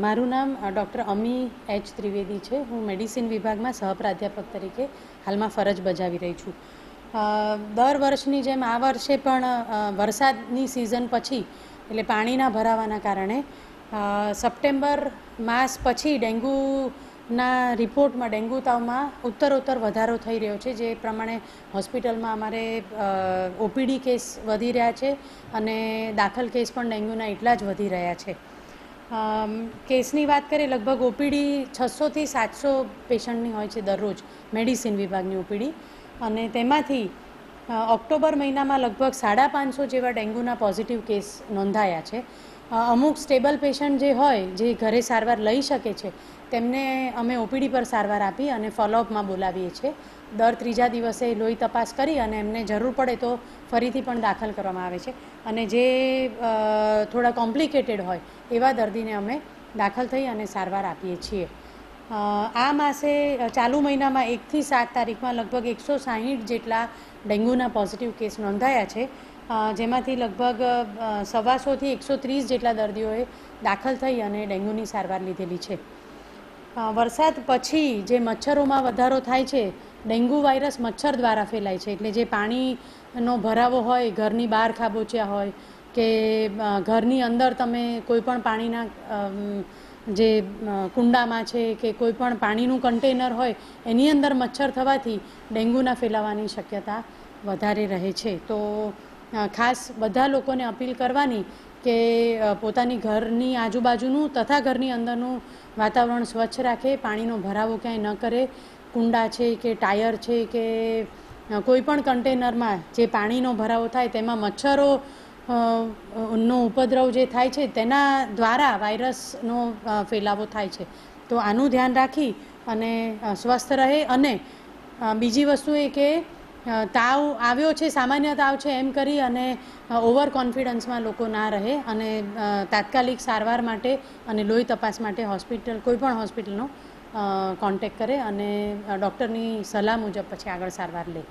મારું નામ ડૉક્ટર અમી એચ ત્રિવેદી છે। હું મેડિસિન વિભાગમાં સહપ્રાધ્યાપક તરીકે હાલમાં ફરજ બજાવી રહી છું। દર વર્ષની જેમ આ વર્ષે પણ વરસાદની સિઝન પછી એટલે પાણીના ભરાવાના કારણે સપ્ટેમ્બર માસ પછી ડેન્ગ્યુના રિપોર્ટમાં ડેન્ગ્યુ તાવમાં ઉત્તરોત્તર વધારો થઈ રહ્યો છે, જે પ્રમાણે હોસ્પિટલમાં અમારે ઓપીડી કેસ વધી રહ્યા છે અને દાખલ કેસ પણ ડેન્ગ્યુના એટલા જ વધી રહ્યા છે। કેસની વાત કરીએ, લગભગ ઓપીડી 600થી 700 પેશન્ટની હોય છે દરરોજ મેડિસિન વિભાગની ઓપીડી, અને તેમાંથી ઓક્ટોબર મહિનામાં લગભગ 550 જેવા ડેન્ગ્યુના પોઝિટિવ કેસ નોંધાયા છે। અમુક સ્ટેબલ પેશન્ટ જે હોય, જે ઘરે સારવાર લઈ શકે છે, તેમને અમે ઓપીડી પર સારવાર આપી અને ફોલોઅપમાં બોલાવીએ છીએ। દર ત્રીજા દિવસે લોહી તપાસ કરી અને એમને જરૂર પડે તો ફરીથી પણ દાખલ કરવામાં આવે છે, અને જે થોડા કોમ્પ્લિકેટેડ હોય એવા દર્દીને અમે દાખલ થઈ અને સારવાર આપીએ છીએ। આ માસે ચાલુ મહિનામાં 1 થી 7 તારીખમાં લગભગ 160 જેટલા ડેન્ગ્યુના પોઝિટિવ કેસ નોંધાયા છે, જેમાંથી લગભગ 125થી 130 જેટલા દર્દીઓએ દાખલ થઈ અને ડેન્ગ્યુની સારવાર લીધેલી છે। વરસાદ પછી જે મચ્છરોમાં વધારો થાય છે, ડેન્ગ્યુ વાયરસ મચ્છર દ્વારા ફેલાય છે, એટલે જે પાણીનો ભરાવો હોય, ઘરની બહાર ખાબોચિયા હોય કે ઘરની અંદર તમે કોઈપણ પાણીના જે કુંડામાં છે કે કોઈપણ પાણીનું કન્ટેનર હોય એની અંદર મચ્છર થવાથી ડેન્ગ્યુના ફેલાવાની શક્યતા વધારે રહે છે। તો ખાસ બધા લોકોને અપીલ કરવાની કે પોતાની ઘરની આજુબાજુનું તથા ઘરની અંદરનું વાતાવરણ સ્વચ્છ રાખે, પાણીનો ભરાવો ક્યાંય ન કરે, કુંડા છે કે ટાયર છે કે કોઈપણ કન્ટેનરમાં જે પાણીનો ભરાવો થાય તેમાં મચ્છરો નો ઉપદ્રવ જે થાય છે તેના દ્વારા વાયરસનો ફેલાવો થાય છે। તો આનું ધ્યાન રાખી અને સ્વસ્થ રહે, અને બીજી વસ્તુ એ કે તાવ આવ્યો છે, સામાન્ય તાવ છે એમ કરી અને ઓવર કોન્ફિડન્સમાં લોકો ના રહે અને તાત્કાલિક સારવાર માટે અને લોહી તપાસ માટે કોઈપણ હોસ્પિટલનો કોન્ટેક્ટ કરે અને ડૉક્ટરની સલાહ મુજબ પછી આગળ સારવાર લે।